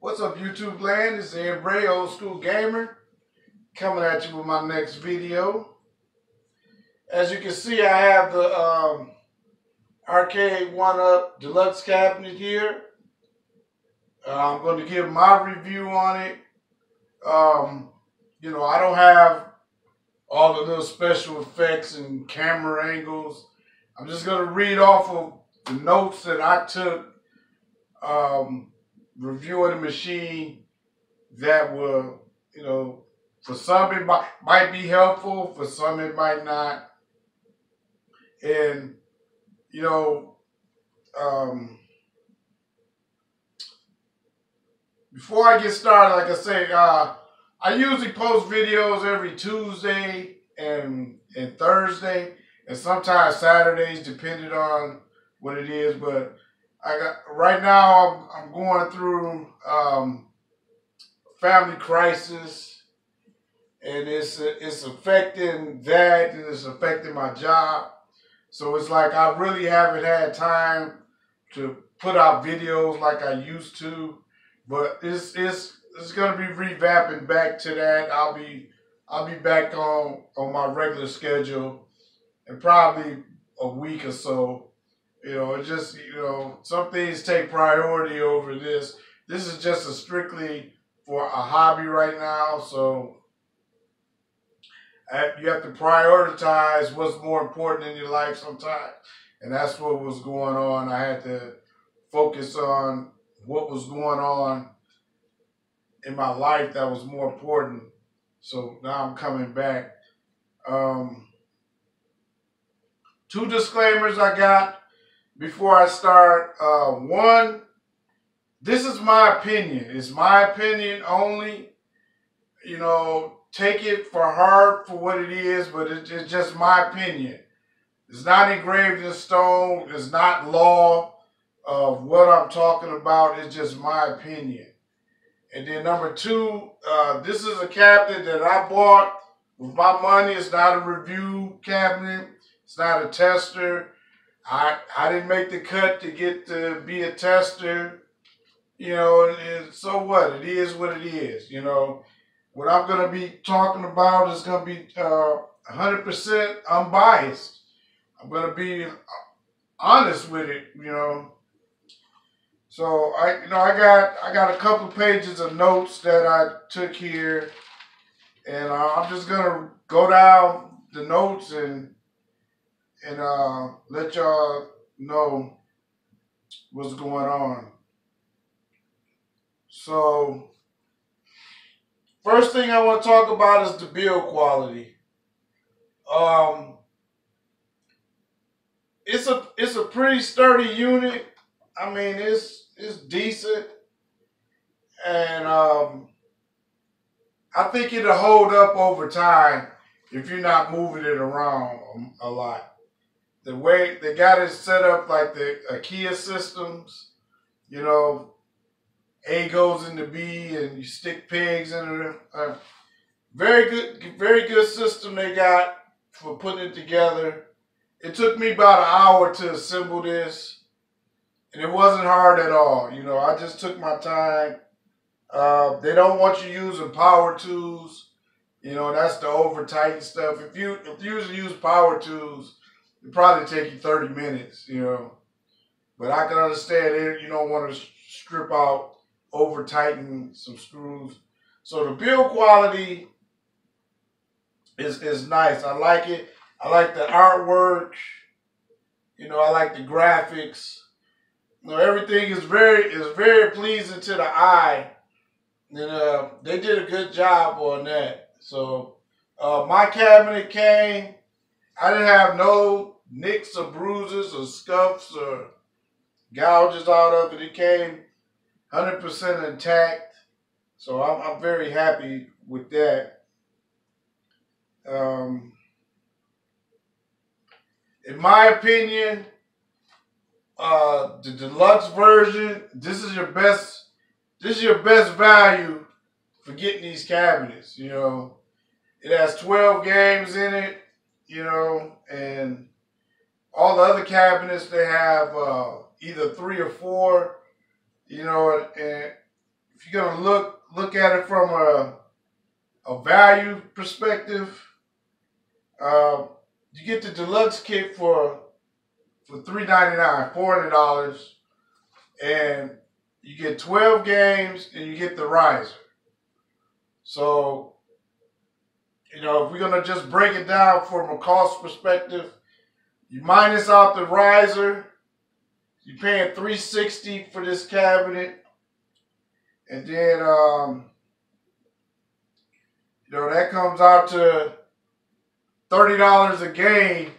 What's up, YouTube land? It's Ed Bray, old school gamer, coming at you with my next video. As you can see, I have the Arcade1up Deluxe cabinet here. I'm going to give my review on it. I don't have all the little special effects and camera angles. I'm just going to read off of the notes that I took reviewing the machine that will, for some it might be helpful, for some it might not. And, before I get started, like I say, I usually post videos every Tuesday and Thursday, and sometimes Saturdays, depending on what it is. But right now I'm going through family crisis, and it's affecting that, and it's affecting my job. So it's like I really haven't had time to put out videos like I used to. But it's gonna be revamping back to that. I'll be back on my regular schedule in probably a week or so. It just, some things take priority over this. This is just strictly for a hobby right now, so you have to prioritize what's more important in your life sometimes. And that's what was going on. I had to focus on what was going on in my life that was more important. So now I'm coming back. Two disclaimers I got before I start. One, this is my opinion. It's my opinion only. Take it for heart for what it is, but it's just my opinion. It's not engraved in stone. It's not law of what I'm talking about. It's just my opinion. And then number two, this is a cabinet that I bought with my money. It's not a review cabinet. It's not a tester. I didn't make the cut to get to be a tester. And so what? It is what it is. What I'm going to be talking about is going to be 100% unbiased. I'm going to be honest with it, So I got a couple of pages of notes that I took here, and I'm just going to go down the notes and let y'all know what's going on. So first thing I want to talk about is the build quality. It's a pretty sturdy unit. I mean, it's decent, and I think it'll hold up over time if you're not moving it around a lot. The way they got it set up, like the IKEA systems, A goes into B, and you stick pegs in it. Very good system they got for putting it together. It took me about an hour to assemble this, and it wasn't hard at all. I just took my time. They don't want you using power tools. That's the over tight stuff. If you usually use power tools, it probably take you 30 minutes. But I can understand it. You don't want to strip out, over tighten some screws. So the build quality is nice. I like it. I like the artwork. I like the graphics. Everything is very pleasing to the eye. And they did a good job on that. So my cabinet came. I didn't have no nicks or bruises or scuffs or gouges out of it. It came 100% intact. So I'm very happy with that. In my opinion, the deluxe version, this is your best value for getting these cabinets. It has 12 games in it, and all the other cabinets, they have either 3 or 4, and if you're gonna look at it from a value perspective, you get the deluxe kit for $399, $400, and you get 12 games and you get the riser. So, you know, if we're gonna just break it down from a cost perspective, you minus out the riser, you're paying $360 for this cabinet, and then you know, that comes out to $30 a game.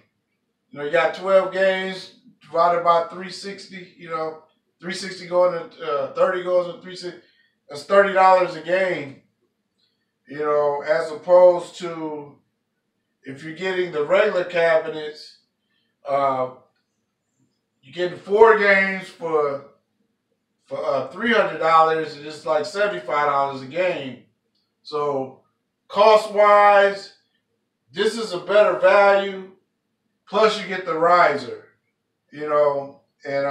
You know, you got 12 games divided by 360. You know, 360 going to 30 goes to 360. That's $30 a game. You know, as opposed to if you're getting the regular cabinets, you're getting 4 games for $300, and it's like $75 a game. So cost wise, this is a better value. Plus you get the riser, you know, and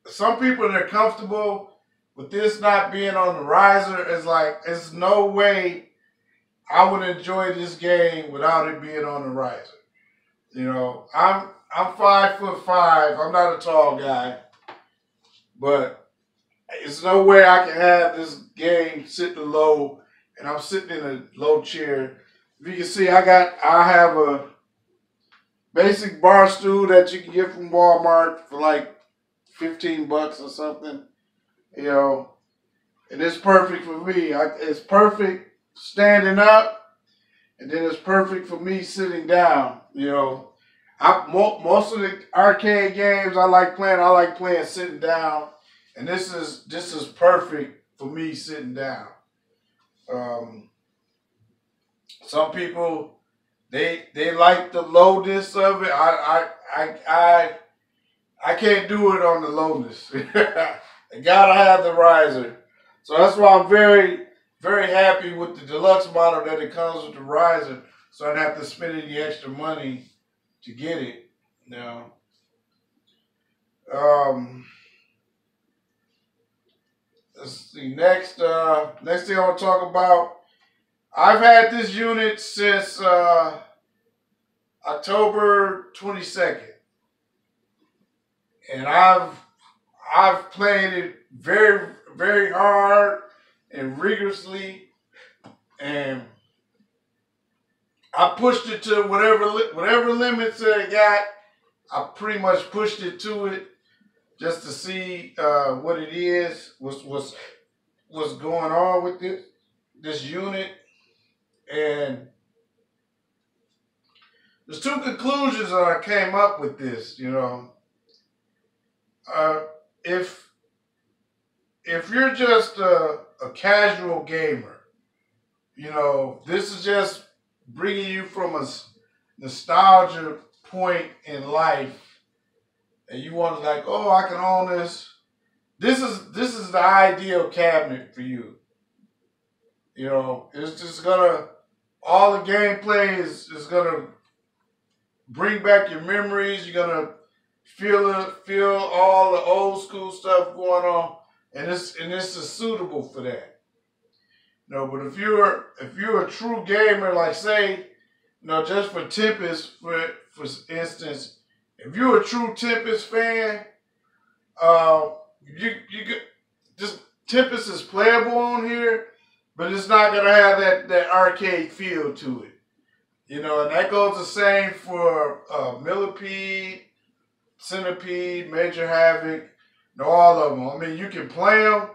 some people that are comfortable with this not being on the riser. Is like, there's no way I would enjoy this game without it being on the riser. You know, I'm 5'5". I'm not a tall guy, but there's no way I can have this game sitting low, and I'm sitting in a low chair. If you can see, I have a basic bar stool that you can get from Walmart for like $15 or something, you know, and it's perfect for me. It's perfect standing up, and then it's perfect for me sitting down. You know, most of the arcade games I like playing sitting down, and this is perfect for me sitting down. Some people they like the lowness of it. I can't do it on the lowness. I gotta have the riser. So that's why I'm very, very happy with the deluxe model that it comes with the riser. So I don't have to spend any extra money to get it. Now, let's see. Next thing I want to talk about. I've had this unit since October 22nd, and I've played it very, very hard and rigorously, and I pushed it to whatever limits that it got. I pretty much pushed it to it just to see what it is, what's going on with this unit, and there's 2 conclusions that I came up with this. You know, if you're just a casual gamer, you know, this is just bringing you from a nostalgia point in life, and you want to like, oh, I can own this. This is the ideal cabinet for you. You know, it's just all the gameplay is gonna bring back your memories. You're gonna feel all the old school stuff going on, and this is suitable for that. You know, but if you're a true gamer, like say, you know, just for Tempest, for instance, if you're a true Tempest fan, you just Tempest is playable on here, but it's not gonna have that arcade feel to it. You know, and that goes the same for Millipede, Centipede, Major Havoc, and all of them. I mean, you can play them,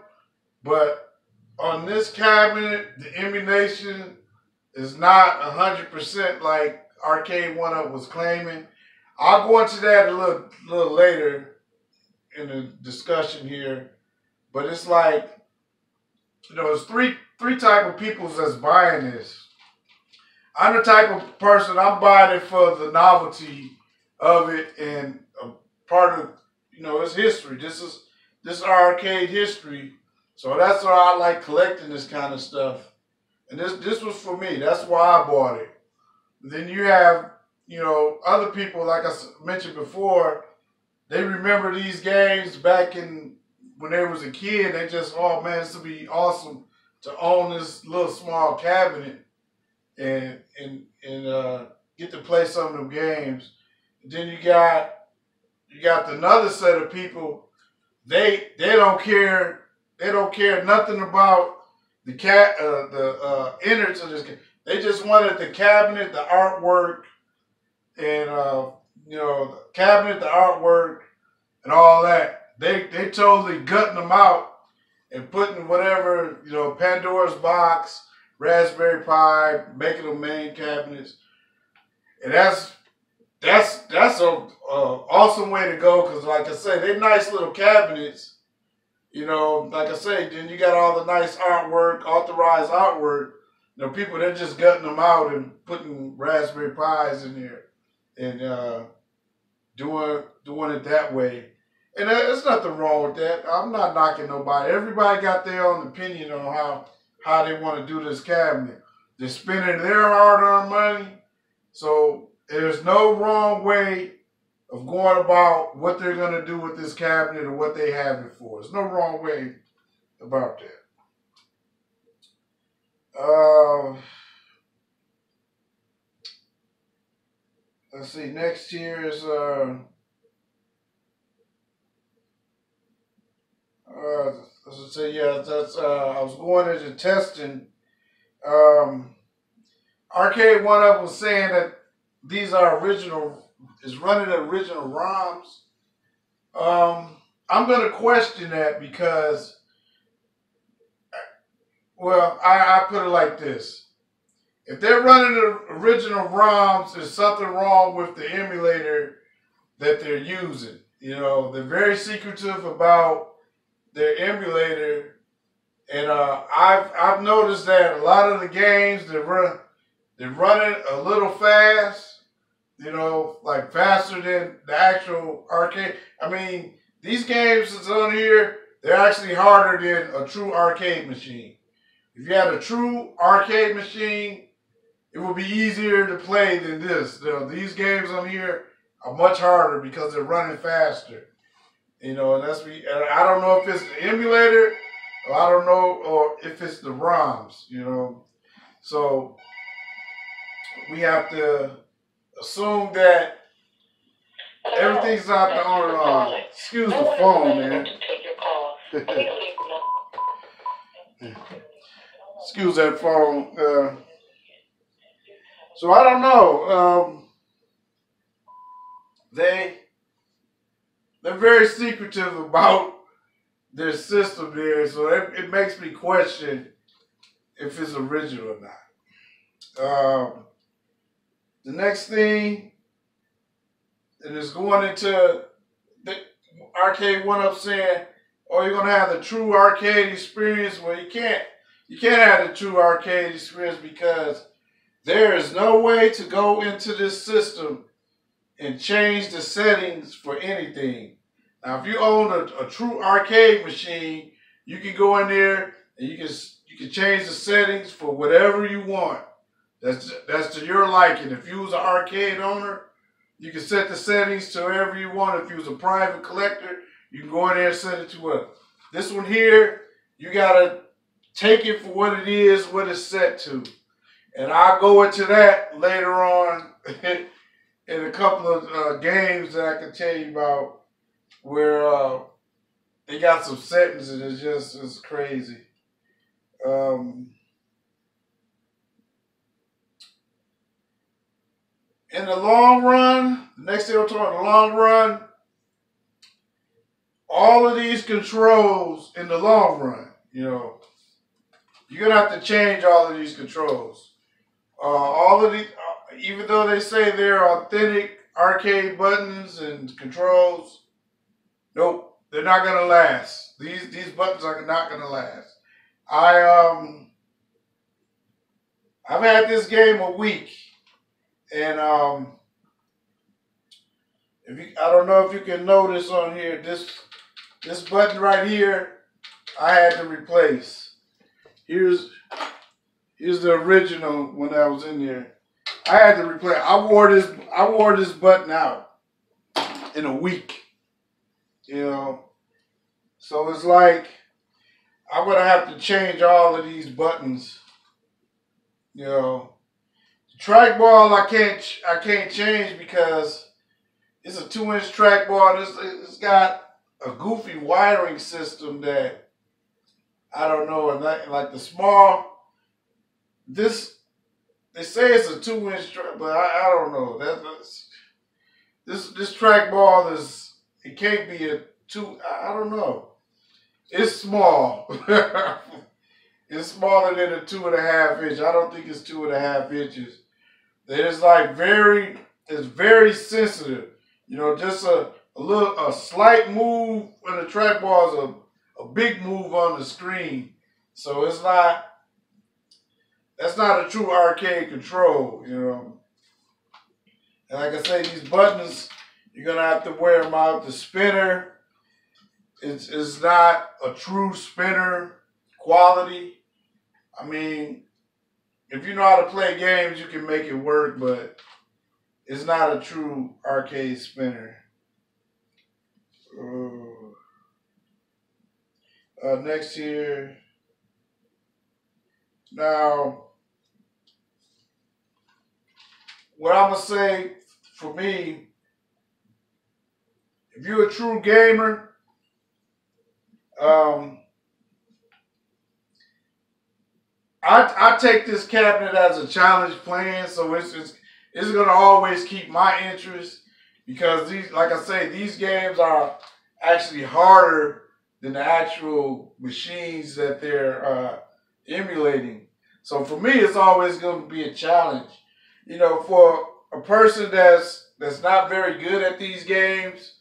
but on this cabinet, the emulation is not 100% like Arcade1up was claiming. I'll go into that a little later in the discussion here, but it's like, you know, it's three type of people that's buying this. I'm the type of person, I'm buying it for the novelty of it and a part of, you know, it's history. This arcade history. So that's why I like collecting this kind of stuff. And this was for me. That's why I bought it. Then you have, you know, other people, like I mentioned before, they remember these games back in when they was a kid. They just, oh man, this would be awesome to own this little small cabinet and get to play some of them games. And then you got another set of people. They don't care. They don't care nothing about the innards of this game. They just wanted the cabinet, the artwork, and the cabinet, the artwork, and all that. They totally gutting them out and putting whatever, Pandora's box, Raspberry Pi, making them main cabinets, and that's a awesome way to go, because like I say, they're nice little cabinets. Like I say, then you got all the nice artwork, authorized artwork. People, they're just gutting them out and putting Raspberry Pis in there and doing it that way. And there's nothing wrong with that. I'm not knocking nobody. Everybody got their own opinion on how they want to do this cabinet. They're spending their hard-earned money, so there's no wrong way of going about what they're going to do with this cabinet or what they have it for. There's no wrong way about that. Let's see. Next here is let's say, yeah, that's I was going into testing. Arcade1up was saying that these are is running original ROMs. I'm going to question that because, well, I put it like this. If they're running the original ROMs, there's something wrong with the emulator that they're using. They're very secretive about their emulator, and I've noticed that a lot of the games they're running a little fast. Like faster than the actual arcade. I mean, these games that's on here, they're actually harder than a true arcade machine. If you had a true arcade machine, it would be easier to play than this. These games on here are much harder because they're running faster. And I don't know if it's the emulator, or I don't know, or if it's the ROMs. So we have to assume that everything's out there on. Excuse the phone, man. Excuse that phone. So I don't know. They're very secretive about their system there, so it makes me question if it's original or not. The next thing, and it's going into the Arcade1up saying, "Oh, you're gonna have the true arcade experience." Well, you can't have the true arcade experience because there is no way to go into this system and change the settings for anything. Now, if you own a true arcade machine, you can go in there and you can change the settings for whatever you want. That's to your liking. If you was an arcade owner, you can set the settings to wherever you want. If you was a private collector, you can go in there and set it to what. This one here, you gotta take it for what it is, what it's set to. And I'll go into that later on in a couple of games that I can tell you about where they got some settings and it's crazy. In the long run, the next thing I'm talking about, the long run, all of these controls in the long run, you're going to have to change all of these controls. All of these, even though they say they're authentic arcade buttons and controls, nope, they're not going to last. These buttons are not going to last. I've had this game a week. And I don't know if you can notice on here, this button right here, I had to replace. Here's the original when I was in there. I had to replace. I wore this button out in a week. you know. So it's like I'm gonna have to change all of these buttons, you know. The trackball I can't change because it's a 2-inch trackball. It's got a goofy wiring system that I don't know. And like the small, this they say it's a 2-inch track, but I don't know. This trackball is, it can't be a two. I don't know. It's small. It's smaller than a 2.5 inch. I don't think it's 2.5 inches. It's like it's very sensitive. You know, just a slight move on the trackball is a big move on the screen. So that's not a true arcade control, you know. And like I say, these buttons, you're gonna have to wear them out. The spinner, it's not a true spinner quality. I mean, if you know how to play games, you can make it work, but it's not a true arcade spinner. Next here. Now, what I'm going to say for me, if you're a true gamer, I take this cabinet as a challenge plan, so it's going to always keep my interest because these, like I say, these games are actually harder than the actual machines that they're emulating. So for me, it's always going to be a challenge. You know, for a person that's not very good at these games,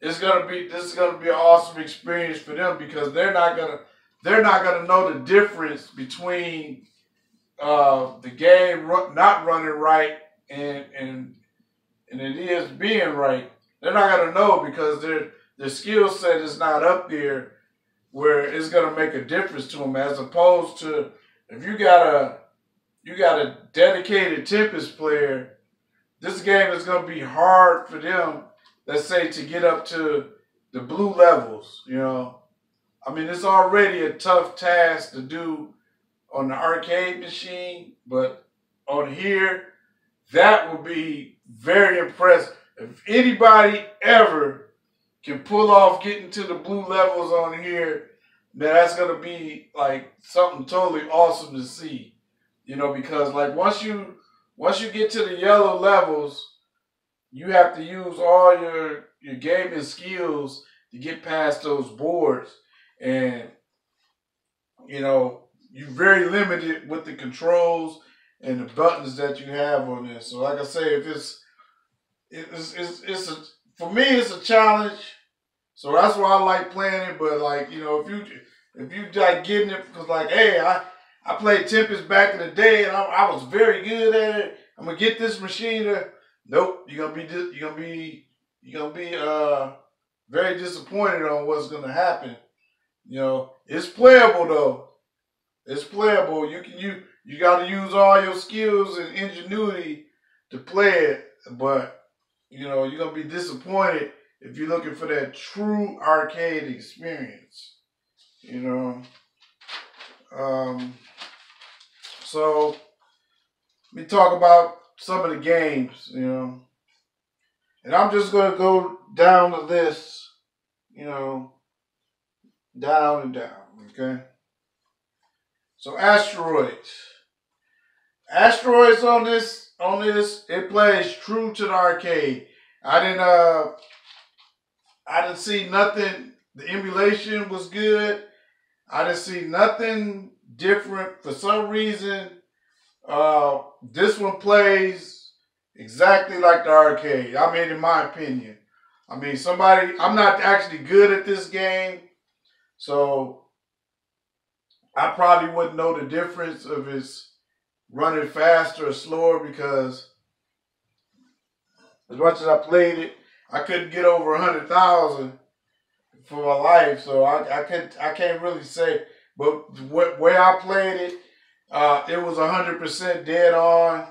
this is gonna be an awesome experience for them because they're not gonna know the difference between the game not running right and it is being right. They're not gonna know because their skill set is not up there where it's gonna make a difference to them, as opposed to if you got a dedicated Tempest player, this game is gonna be hard for them, let's say, to get up to the blue levels, you know. I mean, it's already a tough task to do on the arcade machine, but on here, that would be very impressive. If anybody ever can pull off getting to the blue levels on here, then that's gonna be like something totally awesome to see. You know, because like once you get to the yellow levels, you have to use all your gaming skills to get past those boards. And, you know, you're very limited with the controls and the buttons that you have on this. So like I say, if for me, it's a challenge. So that's why I like playing it. But like, you know, if you like getting it, because like, hey, I played Tempest back in the day and I was very good at it. I'm gonna get this machine to, nope, you're gonna be very disappointed on what's gonna happen. You know, it's playable though. It's playable. You got to use all your skills and ingenuity to play it, but you know you're gonna be disappointed if you're looking for that true arcade experience. You know, so let me talk about some of the games. You know, and I'm just gonna go down the list. You know, down and down. Okay. So Asteroids. Asteroids on this, it plays true to the arcade. I didn't see nothing. The emulation was good. I didn't see nothing different. For some reason, this one plays exactly like the arcade. I mean, in my opinion. I mean, I'm not actually good at this game, so I probably wouldn't know the difference of it's running faster or slower because as much as I played it, I couldn't get over 100,000 for my life, so I can't really say. But where I played it, it was 100% dead on.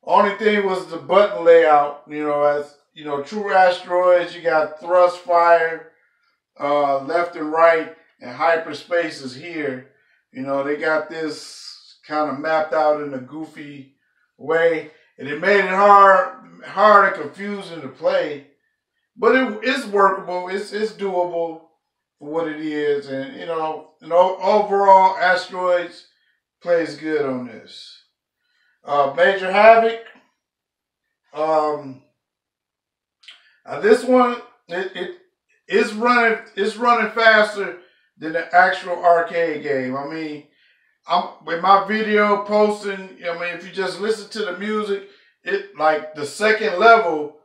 Only thing was the button layout. You know, you know, true asteroids, you got thrust fire, left and right, and hyperspace is here. You know, they got this kind of mapped out in a goofy way, and it made it hard and confusing to play. But it's workable. It's doable for what it is, and you know, overall, Asteroids plays good on this. Major Havoc. This one it's running faster than the actual arcade game. I mean, with my video posting. I mean, if you just listen to the music, it like the second level.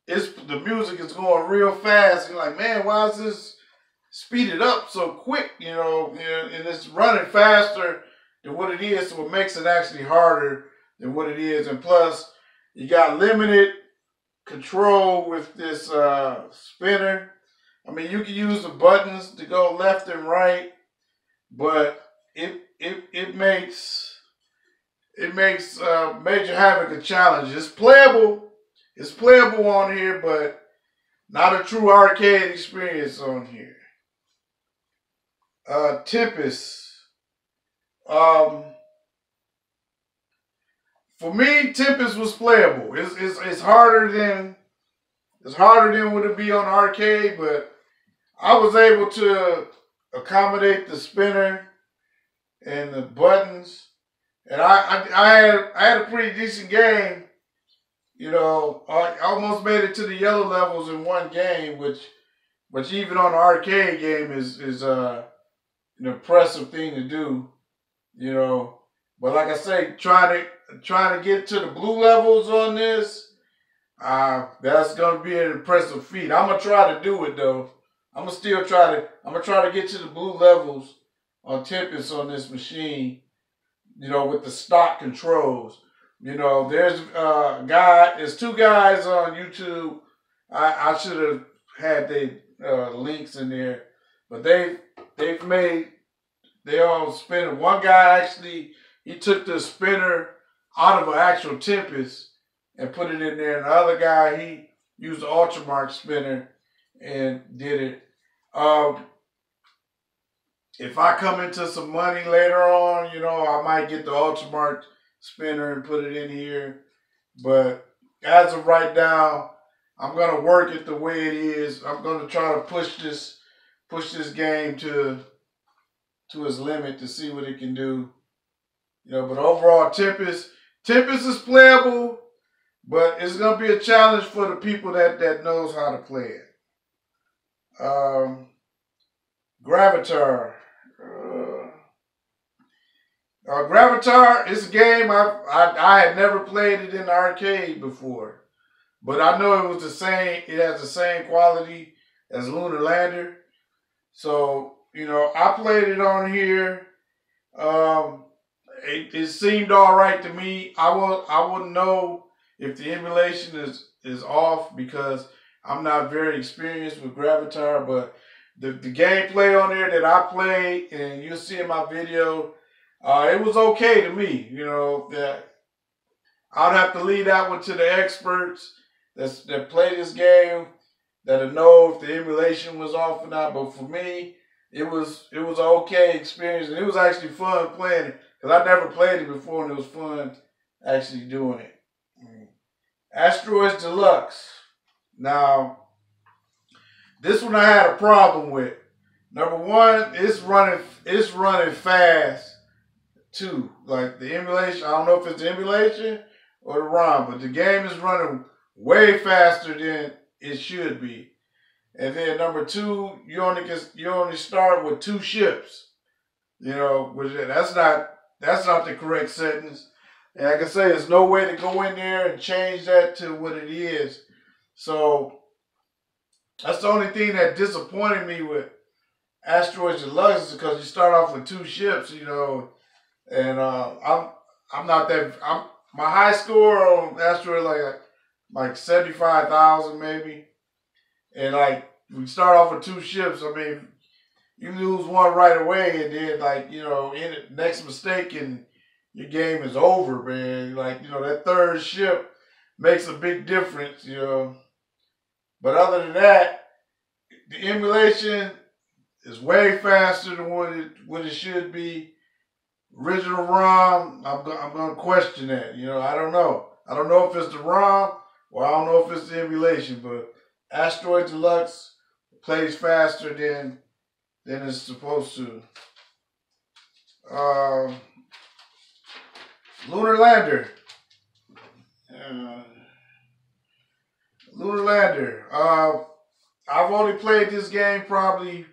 The music is going real fast. You're like, man, why is this speeded up so quick? You know, and it's running faster than what it is, so it makes it actually harder than what it is. And plus, you got limited control with this spinner. I mean, you can use the buttons to go left and right, but it makes Major Havoc a challenge. It's playable. It's playable on here, but not a true arcade experience on here. Tempest. For me, Tempest was playable. It's harder than would it be on arcade, but I was able to accommodate the spinner and the buttons, and I had a pretty decent game. You know, I almost made it to the yellow levels in one game, which even on an arcade game is an impressive thing to do. You know, but like I say, trying to get to the blue levels on this, that's gonna be an impressive feat. I'm gonna try to do it though. I'm gonna try to get to the blue levels on Tempest on this machine. You know, with the stock controls. You know, there's two guys on YouTube. I should have had the links in there, but they all spin. One guy actually, he took the spinner out of an actual Tempest and put it in there, and the other guy, he used the Ultramark spinner and did it. If I come into some money later on, you know, I might get the Ultramark spinner and put it in here. But as of right now, I'm gonna work it the way it is. I'm gonna try to push this game to its limit to see what it can do. You know, but overall, Tempest is playable, but it's gonna be a challenge for the people that knows how to play it. Gravatar. Gravatar is a game I had never played it in the arcade before, but I know it was the same. It has the same quality as Lunar Lander, so you know I played it on here. It seemed all right to me. I wouldn't know if the emulation is off because I'm not very experienced with Gravatar, but the gameplay on there that I played, and you'll see in my video, it was okay to me. You know, that I'd have to leave that one to the experts that play this game, that'll know if the emulation was off or not. But for me, it was an okay experience, and it was actually fun playing it because I never played it before, and it was fun actually doing it. Asteroids Deluxe. Now, this one I had a problem with. Number one, it's running fast too. Like the emulation, I don't know if it's the emulation or the ROM, but the game is running way faster than it should be. And then number two, you only start with 2 ships. You know, which that's not the correct settings. And like I say, there's no way to go in there and change that to what it is. So that's the only thing that disappointed me with Asteroids Deluxe is because you start off with 2 ships, you know, and my high score on Asteroid like 75,000 maybe, and like we start off with 2 ships. I mean, you lose one right away, and then like you know, in the next mistake and your game is over, man. Like you know, that 3rd ship makes a big difference, you know. But other than that, the emulation is way faster than what it should be. Original ROM, I'm going to question that. You know, I don't know. I don't know if it's the ROM or I don't know if it's the emulation. But Arcade Deluxe plays faster than it's supposed to. Lunar Lander. Lunar Lander. I've only played this game probably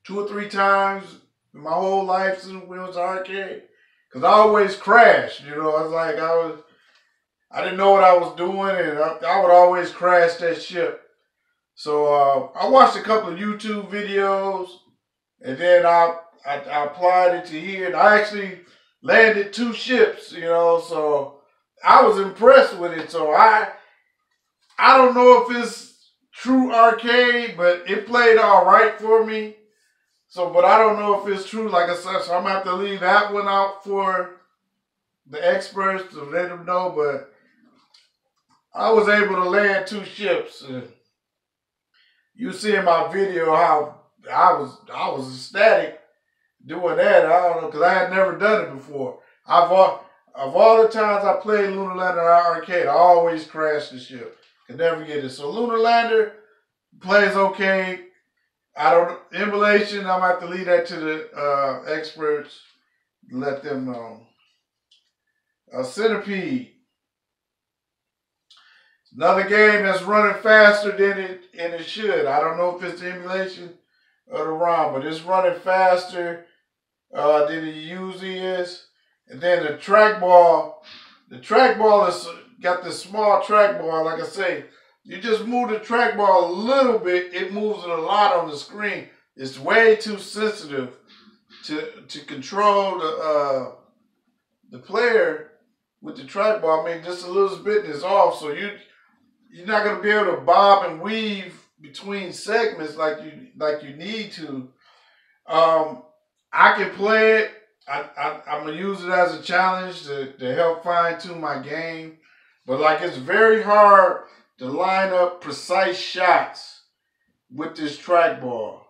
2 or 3 times in my whole life since we was arcade. Cause I always crashed, you know. I was like, I didn't know what I was doing, and I would always crash that ship. So I watched a couple of YouTube videos, and then I applied it to here, and I actually landed 2 ships, you know. So I was impressed with it. So I don't know if it's true arcade, but it played all right for me. So, but I don't know if it's true. Like I said, so I'm gonna have to leave that one out for the experts to let them know. But I was able to land 2 ships. You see in my video how I was ecstatic doing that. I don't know, because I had never done it before. Of all the times I played Lunar Lander arcade, I always crashed the ship. Could never get it. So Lunar Lander plays okay. Emulation, I'm gonna have to leave that to the experts, let them know. Centipede. Another game that's running faster than it should. I don't know if it's the emulation or the ROM, but it's running faster than it usually is. And then the trackball has got this small trackball. Like I say, you just move the trackball a little bit, it moves it a lot on the screen. It's way too sensitive to control the player with the trackball. I mean, just a little bit and it's off. So you're not gonna be able to bob and weave between segments like you need to. I can play it. I'm gonna use it as a challenge to help fine tune my game. But like, it's very hard to line up precise shots with this trackball.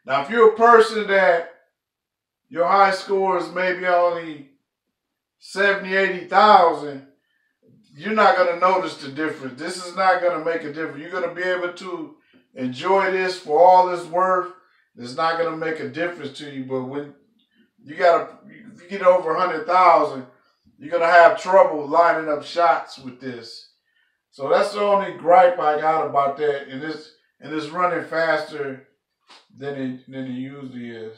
Now, if you're a person that your high score is maybe only 70,000, 80,000, you're not going to notice the difference. This is not going to make a difference. You're going to be able to enjoy this for all it's worth. It's not going to make a difference to you. But when if you get over 100,000, you're going to have trouble lining up shots with this. So that's the only gripe I got about that. And it's running faster than it usually is.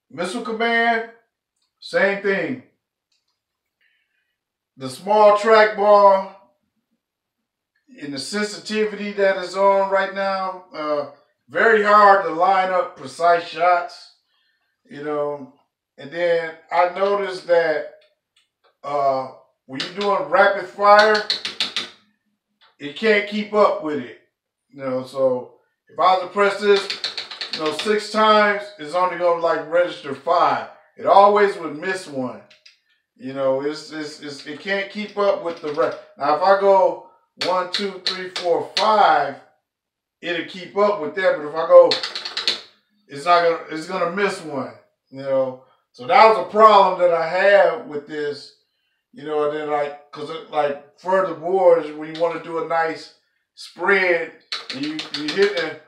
Missile Command, same thing. The small trackball and the sensitivity that is on right now, very hard to line up precise shots, you know. And then I noticed that when you're doing rapid fire, it can't keep up with it. You know, so if I was to press this, 6 times, it's only gonna like register 5. It always would miss one. You know, it can't keep up with the rest. Now if I go 1, 2, 3, 4, 5, it'll keep up with that. But if I go, it's gonna miss one. You know, so that was a problem that I had with this. You know, and then like further boards, when you want to do a nice spread, and you hit it,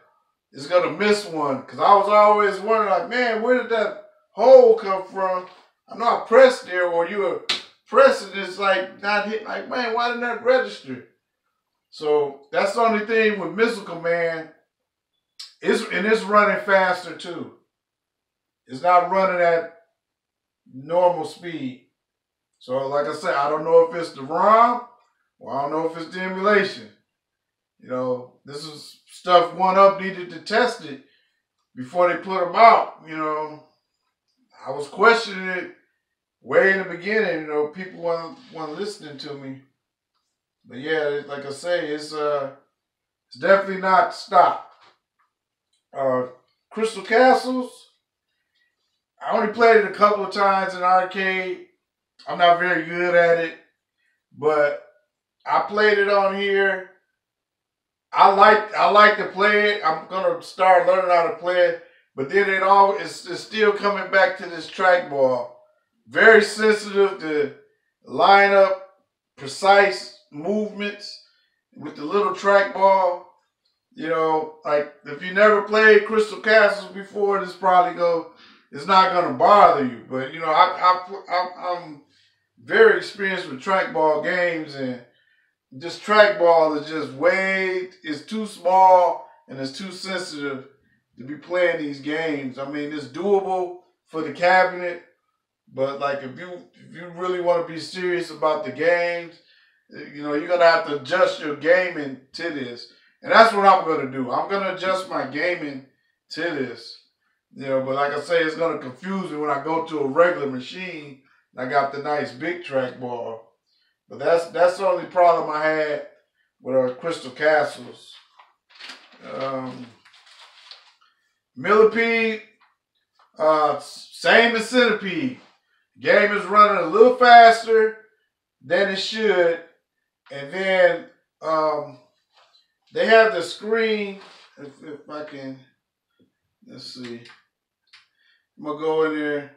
it's gonna miss one. Cause I was always wondering, like, man, where did that hole come from? I know I pressed there, or you were pressing, it's like not hit. Like, man, why didn't that register? So that's the only thing with Missile Command. It's running faster too. It's not running at normal speed. So like I said, I don't know if it's the ROM or I don't know if it's the emulation. You know, this is stuff 1UP needed to test it before they put them out. You know, I was questioning it way in the beginning. You know, people weren't listening to me. But yeah, like I say, it's definitely not stopped. Crystal Castles, I only played it a couple of times in arcade. I'm not very good at it, but I played it on here. I like to play it. I'm gonna start learning how to play it. But then it's still coming back to this trackball. Very sensitive to line up precise movements with the little trackball. You know, like if you never played Crystal Castles before, it's not gonna bother you. But you know, I'm very experienced with trackball games, and this trackball is just it's too small and it's too sensitive to be playing these games. I mean, it's doable for the cabinet, but like if you really want to be serious about the games, you know, you're gonna have to adjust your gaming to this. And that's what I'm gonna do. I'm gonna adjust my gaming to this. You know, but like I say, it's gonna confuse me when I go to a regular machine and I got the nice big trackball. But that's the only problem I had with our Crystal Castles. Millipede, same as Centipede. Game is running a little faster than it should. And then they have the screen. If I can, let's see. I'm gonna go in there.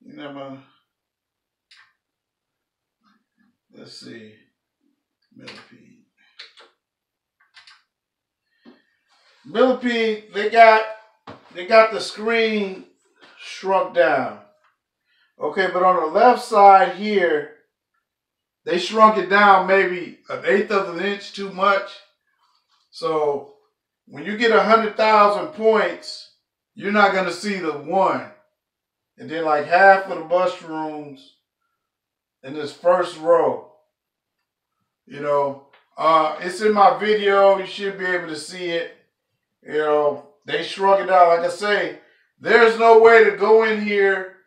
You know, let's see. Millipede. Millipede, they got the screen shrunk down. Okay, but on the left side here, they shrunk it down maybe 1/8 of an inch too much. So when you get 100,000 points, you're not going to see the 1. And then like half of the mushrooms in this first row. You know, it's in my video. You should be able to see it. You know, they shrunk it down. Like I say, there's no way to go in here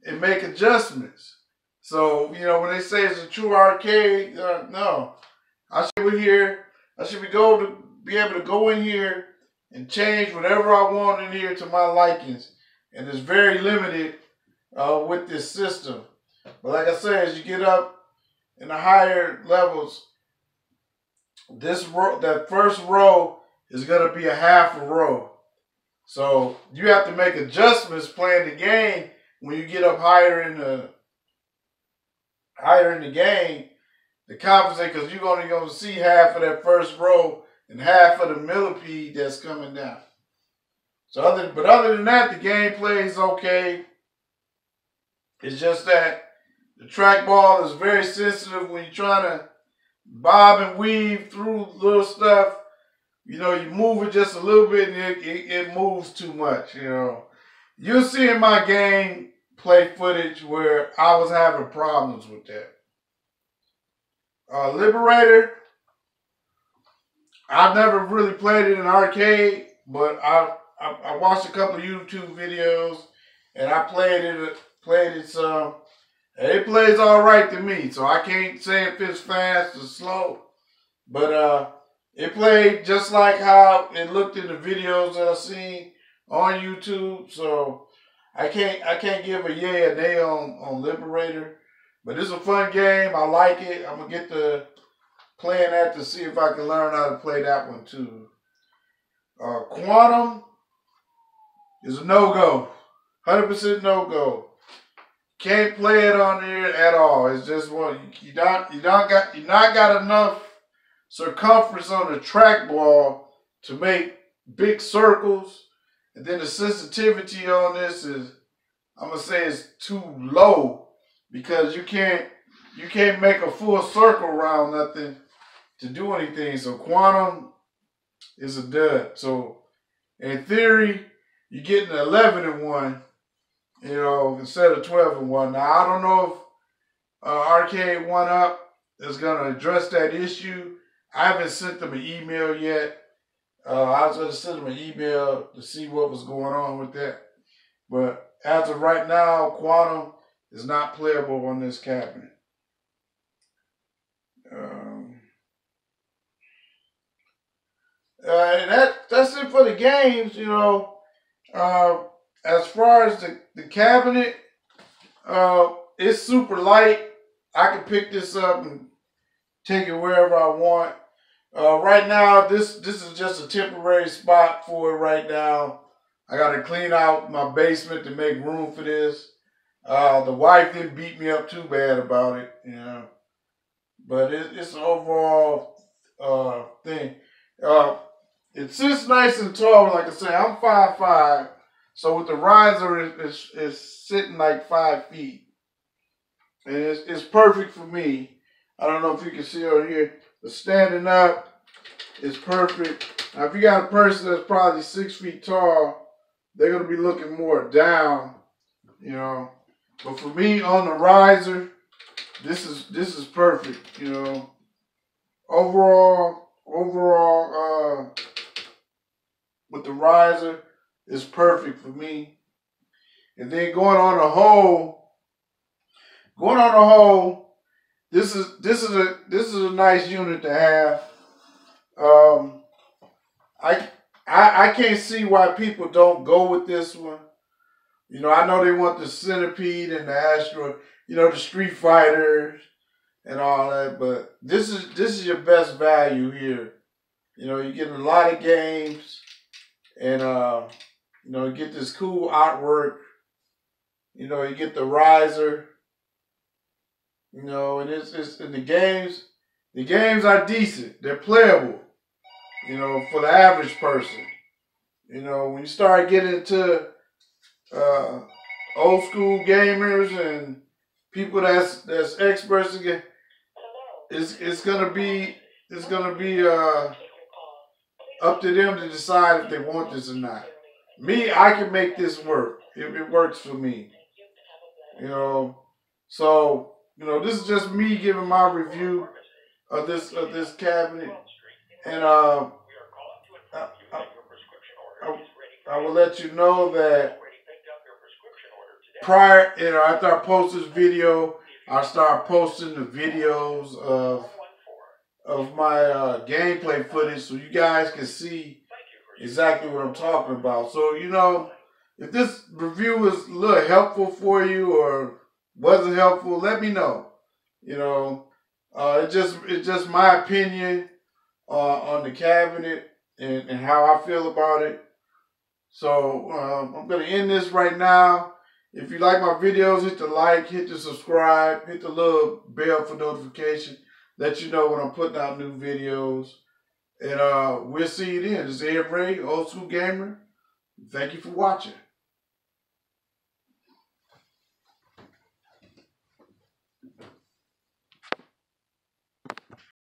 and make adjustments. So, you know, when they say it's a true arcade, no. I should be able to go in here and change whatever I want in here to my likings. And it's very limited with this system. But like I said, as you get up in the higher levels, that first row is going to be a half a row. So you have to make adjustments playing the game when you get up higher in the game to compensate, because you're only going to see half of that first row and half of the millipede that's coming down. So other than that, the gameplay is okay. It's just that the trackball is very sensitive when you're trying to bob and weave through little stuff. You know, you move it just a little bit and it moves too much, you know. You'll see in my gameplay footage where I was having problems with that. Liberator, I've never really played it in arcade, but I watched a couple of YouTube videos and I played it some. It plays all right to me, so I can't say if it's fast or slow, but it played just like how it looked in the videos that I seen on YouTube. So I can't give a yay or nay on Liberator, but it's a fun game. I like it. I'm gonna get to playing that to see if I can learn how to play that one too. Quantum is a no-go, 100% no-go. Can't play it on there at all. It's just you not got enough circumference on the trackball to make big circles, and then the sensitivity on this is, I'm gonna say, it's too low, because you can't make a full circle around nothing to do anything. So Quantum is a dud. So in theory, you're getting 11-1. You know, instead of 12-1. Now, I don't know if Arcade1up is going to address that issue. I haven't sent them an email yet. I was going to send them an email to see what was going on with that. But as of right now, Quantum is not playable on this cabinet. And that's it for the games, you know. As far as the cabinet, it's super light. I can pick this up and take it wherever I want. Right now, this is just a temporary spot for it right now. I got to clean out my basement to make room for this. The wife didn't beat me up too bad about it, you know. But it's an overall thing. Uh, it sits nice and tall. Like I say, I'm 5'5", so with the riser, it's sitting like 5 feet, and it's perfect for me. I don't know if you can see over here. The standing up is perfect. Now, if you got a person that's probably 6 feet tall, they're gonna be looking more down, you know. But for me, on the riser, this is perfect, you know. Overall, with the riser, it's perfect for me. And then going on the whole, this is a nice unit to have. I can't see why people don't go with this one. You know, I know they want the Centipede and the Asteroid, you know, the Street Fighters and all that, but this is your best value here. You know, you get a lot of games, and you know, you get this cool artwork. You know, you get the riser. You know, and it's and the games. The games are decent. They're playable. You know, for the average person. You know, when you start getting into old school gamers and people that's experts again, it's gonna be up to them to decide if they want this or not. Me, I can make this work. It works for me. You know, so you know, this is just me giving my review of this cabinet, and I, I, I will let you know that prior, you know, after I post this video, I'll start posting the videos of my gameplay footage so you guys can see exactly what I'm talking about. So, you know, if this review was a little helpful for you or wasn't helpful, let me know. You know, it's just my opinion on the cabinet and how I feel about it. So I'm going to end this right now. If you like my videos, hit the like, hit the subscribe, hit the little bell for notification. Let you know when I'm putting out new videos. And we'll see you then. This is Ed Ray, Old School Gamer. Thank you for watching.